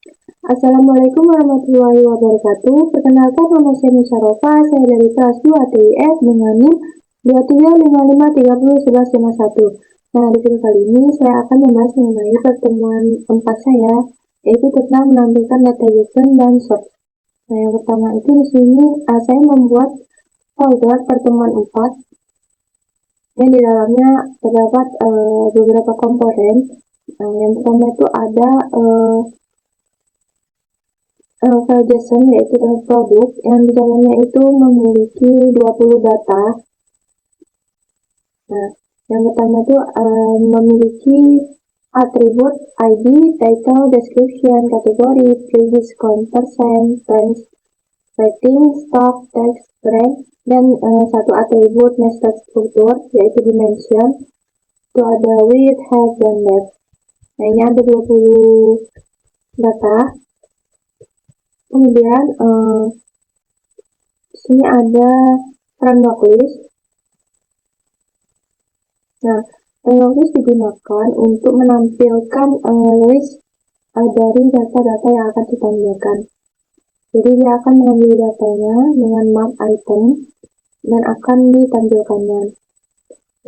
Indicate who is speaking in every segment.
Speaker 1: Assalamualaikum warahmatullahi wabarakatuh. Perkenalkan, nama saya Musyarofa. Saya dari kelas 2 TIF dengan NIM 2355301151. Nah, di video kali ini saya akan membahas mengenai pertemuan 4 saya, yaitu tentang menampilkan data JSON dan search. Nah, yang pertama itu di sini saya membuat folder pertemuan 4 yang di dalamnya terdapat beberapa komponen. Yang pertama itu ada file JSON, yaitu produk yang di dalamnya itu memiliki 20 data. Nah, yang pertama itu memiliki atribut ID, title, description, kategori, price, count, percent, price, rating, stock, text, brand, dan satu atribut nested struktur, yaitu dimension. Itu ada width, height, dan depth. Nah, ini ada 20 data. Kemudian di sini ada framework list. Nah, framework list digunakan untuk menampilkan list dari data-data yang akan ditampilkan. Jadi dia akan mengambil datanya dengan map item dan akan ditampilkannya.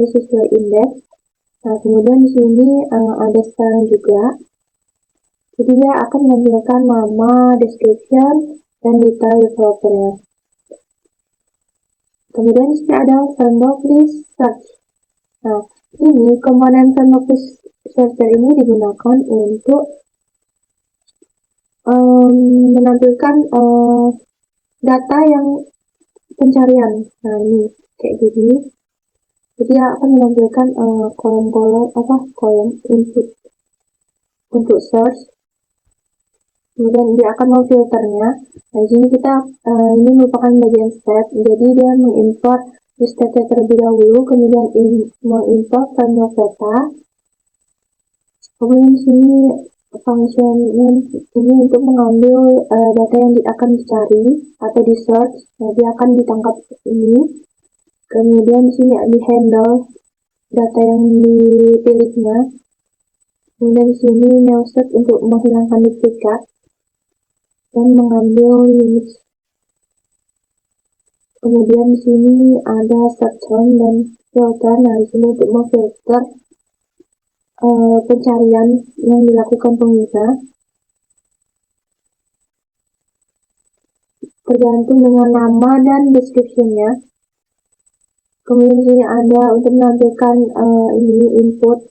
Speaker 1: Ini sesuai indeks. Nah, kemudian di sini ada style juga. Jadi dia akan menampilkan nama, description, dan detail developernya. Kemudian di sini ada framework list search. Nah, ini komponen framework list searcher ini digunakan untuk menampilkan data yang pencarian. Nah, ini kayak gini. Jadi dia akan menampilkan kolom input untuk search. Kemudian dia akan memfilternya. Nah, di sini kita ini merupakan bagian step. Jadi dia mengimport data terlebih dahulu, kemudian mengimport framework data. Kemudian di sini function ini untuk mengambil data yang akan dicari atau di search. Nah, dia akan ditangkap ini. Kemudian di sini di handle data yang dipilihnya. Kemudian di sini neoset untuk menghilangkan duplikat dan mengambil limit. Kemudian di sini ada search term dan filter. Nah, di sini untuk memfilter pencarian yang dilakukan pengguna tergantung dengan nama dan description-nya. Kemudian di sini ada untuk menampilkan ini input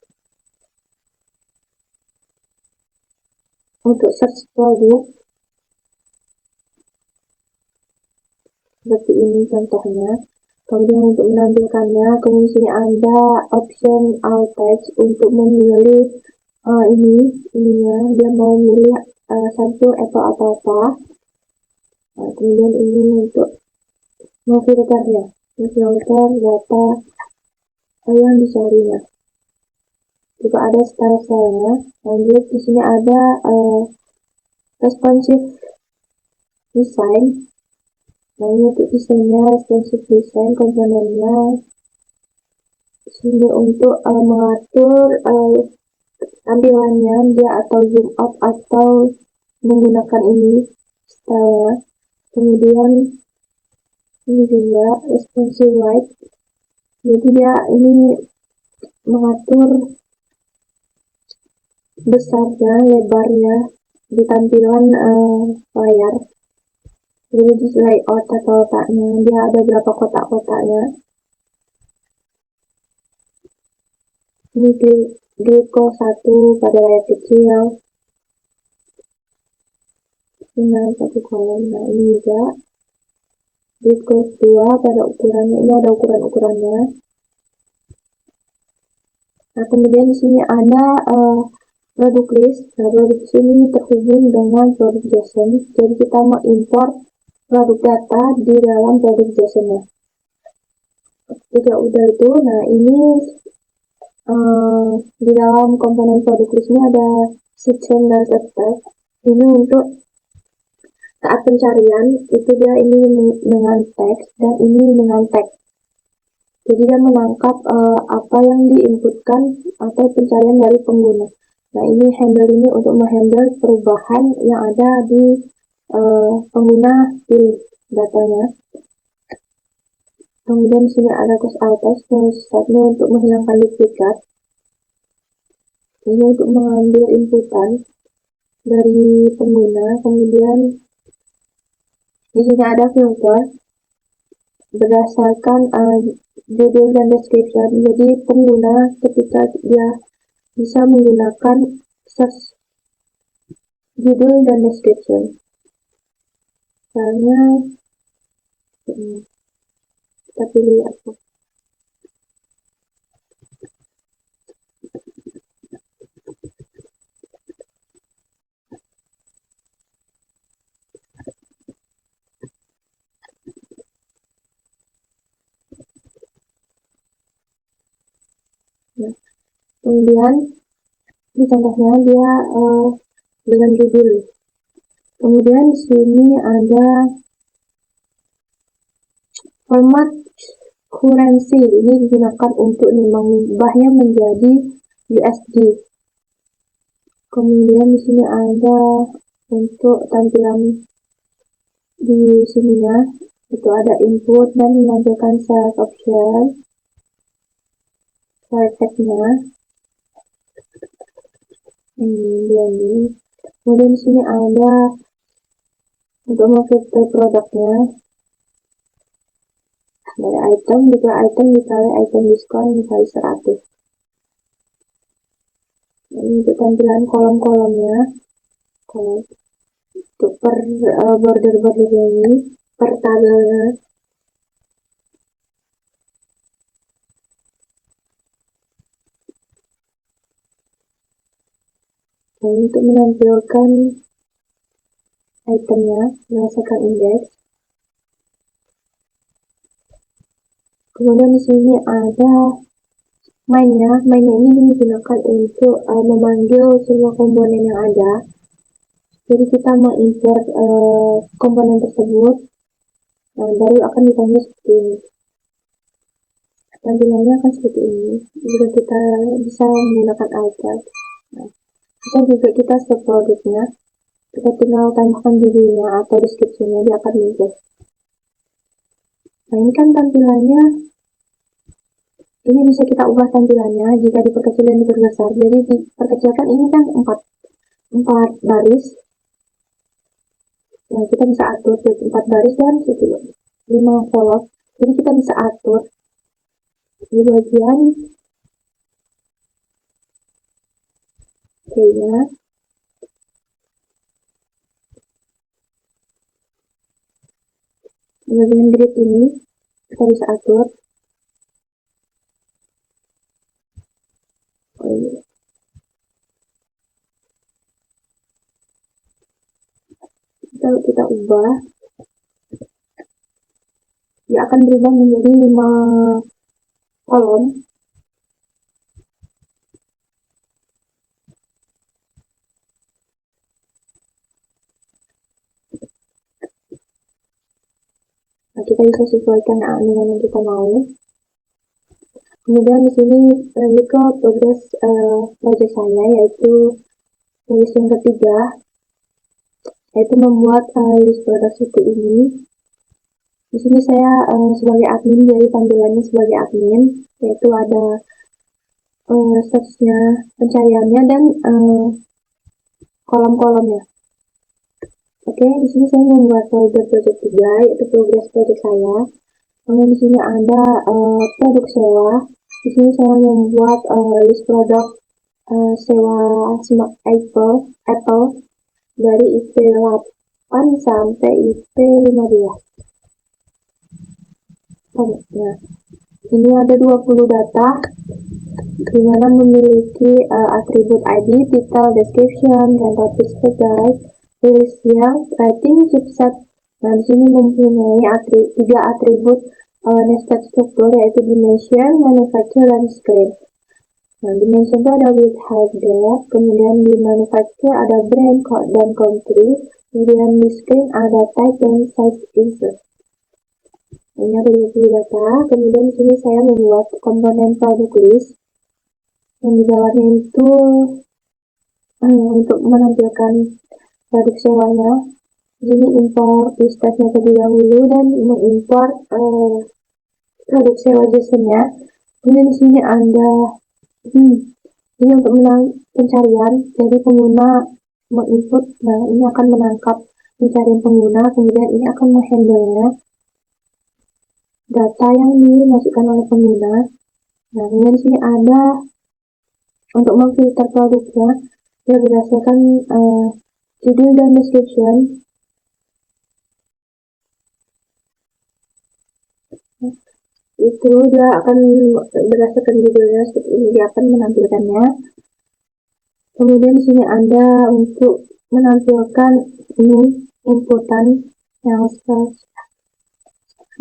Speaker 1: untuk search produk. Seperti ini contohnya. Kemudian untuk menampilkannya, kemudian di sini ada option alt text untuk memilih ininya, dia mau memilih satu atau apa-apa. Nah, kemudian ini untuk memfilternya, memfilter data yang dicarinya. Juga ada style-nya. Lanjut di sini ada responsive design. Nah, ini untuk desainnya, responsive design komponennya. Di sini untuk mengatur tampilannya dia atau zoom out atau menggunakan ini style-nya. Kemudian ini juga responsive white. Jadi dia ini mengatur besarnya, lebarnya di tampilan layar. Jadi di layout atau letaknya dia ada berapa kotak-kotaknya. Ini glyco 1 pada layar kecil. Ini satu kolom. Nah, ini juga glyco 2 pada ukurannya. Ini ada ukuran-ukurannya. Nah, kemudian di sini ada produk list. Nah, produk list ini terhubung dengan produk JSON. Jadi kita mau import produk data di dalam produk JSON-nya. Jika udah itu, nah ini di dalam komponen produk list ini ada section dan set. Ini untuk saat pencarian itu dia ini dengan teks dan ini dengan tag. Jadi dia menangkap apa yang diinputkan atau pencarian dari pengguna. Nah, ini handle ini untuk menghandle perubahan yang ada di pengguna pilih datanya. Kemudian di sini ada close out satu untuk menghilangkan duplikat. Ini untuk mengambil inputan dari pengguna. Kemudian di sini ada filter berdasarkan judul dan description. Jadi pengguna ketika dia bisa menggunakan search judul dan description. Misalnya kita pilih apa? Nah, kemudian di contohnya dia dengan judul. Kemudian di sini ada format currency. Ini digunakan untuk mengubahnya menjadi USD. Kemudian di sini ada untuk tampilan di sininya itu ada input dan menampilkan select option, text-nya. Ini. Kemudian di sini ada untuk memfilter produknya. Dari item, dikali item diskon dikali 100. Ini untuk tampilan kolom-kolomnya. Untuk per border-bordernya ini, per tabelnya. Nah, untuk menampilkan itemnya berdasarkan indeks. Kemudian di sini ada mainnya ini digunakan untuk memanggil semua komponen yang ada. Jadi kita mengimport komponen tersebut, baru akan dipanggil seperti ini. Tampilannya akan seperti ini. Jika kita bisa menggunakan alter. Nah, bisa juga kita set produknya. Kita tinggal tambahkan judulnya atau deskripsinya, dia akan muncul. Nah, ini kan tampilannya. Ini bisa kita ubah tampilannya jika diperkecil dan diperbesar. Jadi diperkecilkan ini kan 4 baris. Nah, kita bisa atur jadi 4 baris dan 5 kolom. Jadi kita bisa atur di bagian D-nya. Di bagian grid ini kita bisa atur. Kalau kita ubah, dia akan berubah menjadi 5 kolom. Nah, kita bisa sesuaikan dengan yang kita mau. Kemudian di sini lanjut ke progres project saya, yaitu progres yang ketiga, yaitu membuat list produk seperti ini. Di sini saya sebagai admin, jadi tampilannya sebagai admin, yaitu ada search-nya, pencariannya, dan kolom-kolomnya. Oke, di sini saya membuat folder project 3, yaitu progress project saya. Kemudian di sini ada produk sewa. Di sini saya membuat list produk sewa Apple dari IP 8 sampai IP 15. Nah, ini ada 20 data di mana memiliki atribut ID, title, description, rental physical guide, release year, rating, chipset. Nah, di sini mempunyai 3 atribut nested struktur, yaitu dimension, manufacturer, dan screen. Nah, dimension itu ada with height depth, kemudian di manufacturer ada brand, code, dan country, kemudian di screen ada type dan size insert. Ini ada 20 data. Kemudian di sini saya membuat komponen product list yang di dalamnya itu untuk menampilkan produk sewanya. Jadi import listnya terlebih dahulu dan mengimport produk sewa jasanya. Kemudian di sini ada ini untuk pencarian. Jadi pengguna menginput, nah ini akan menangkap pencarian pengguna, kemudian ini akan menghandle data yang dimasukkan oleh pengguna. Nah, kemudian di sini ada untuk memfilter produknya, dia berdasarkan judul dan description. Itu dia akan berdasarkan judulnya, seperti ini dia akan menampilkannya. Kemudian di sini ada untuk menampilkan ini inputan yang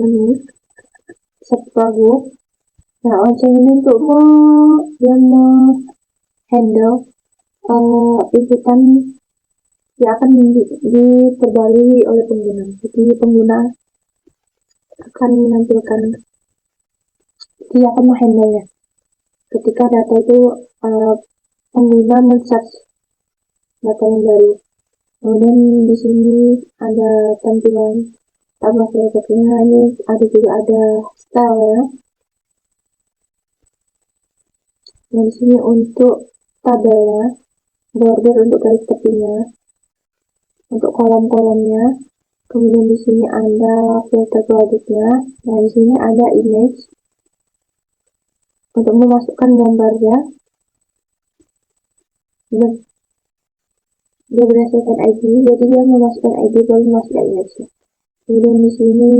Speaker 1: ini subproduk. Nah, Onceng ini untuk dia handle inputan yang akan diperbarui oleh pengguna. Jadi pengguna akan menampilkan, dia akan menghandle ketika data itu pengguna men-search data yang baru. Kemudian di sini ada tampilan tambah produknya, ini ada juga ada style ya. Nah, di sini untuk tabelnya, border untuk garis tepinya, untuk kolom-kolomnya. Kemudian di sini ada filter produknya. Nah, di sini ada image untuk memasukkan gambarnya. Dia berdasarkan ID, jadi dia memasukkan ID baru memasukkan image. Kemudian di sini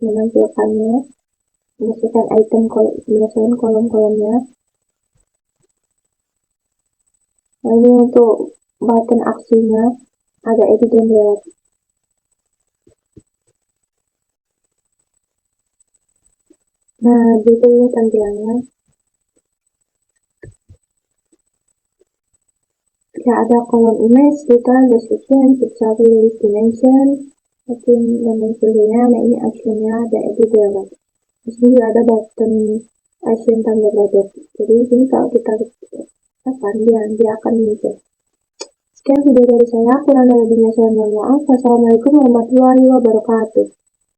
Speaker 1: menampilkannya berdasarkan item, berdasarkan kolom-kolomnya. Nah, ini untuk button aksinya ada edit dan delete. Nah, gitu ya tampilannya. Ya, ada kolom image, detail, description, pixel, release, dimension, setting, dan lain sebagainya. Nah, ini actionnya ada edit delete. Terus juga ada button action tambah produk. Jadi ini kalau kita tekan dia akan muncul. Sekian video dari saya, kurang lebihnya saya mohon maaf. Wassalamualaikum warahmatullahi wabarakatuh.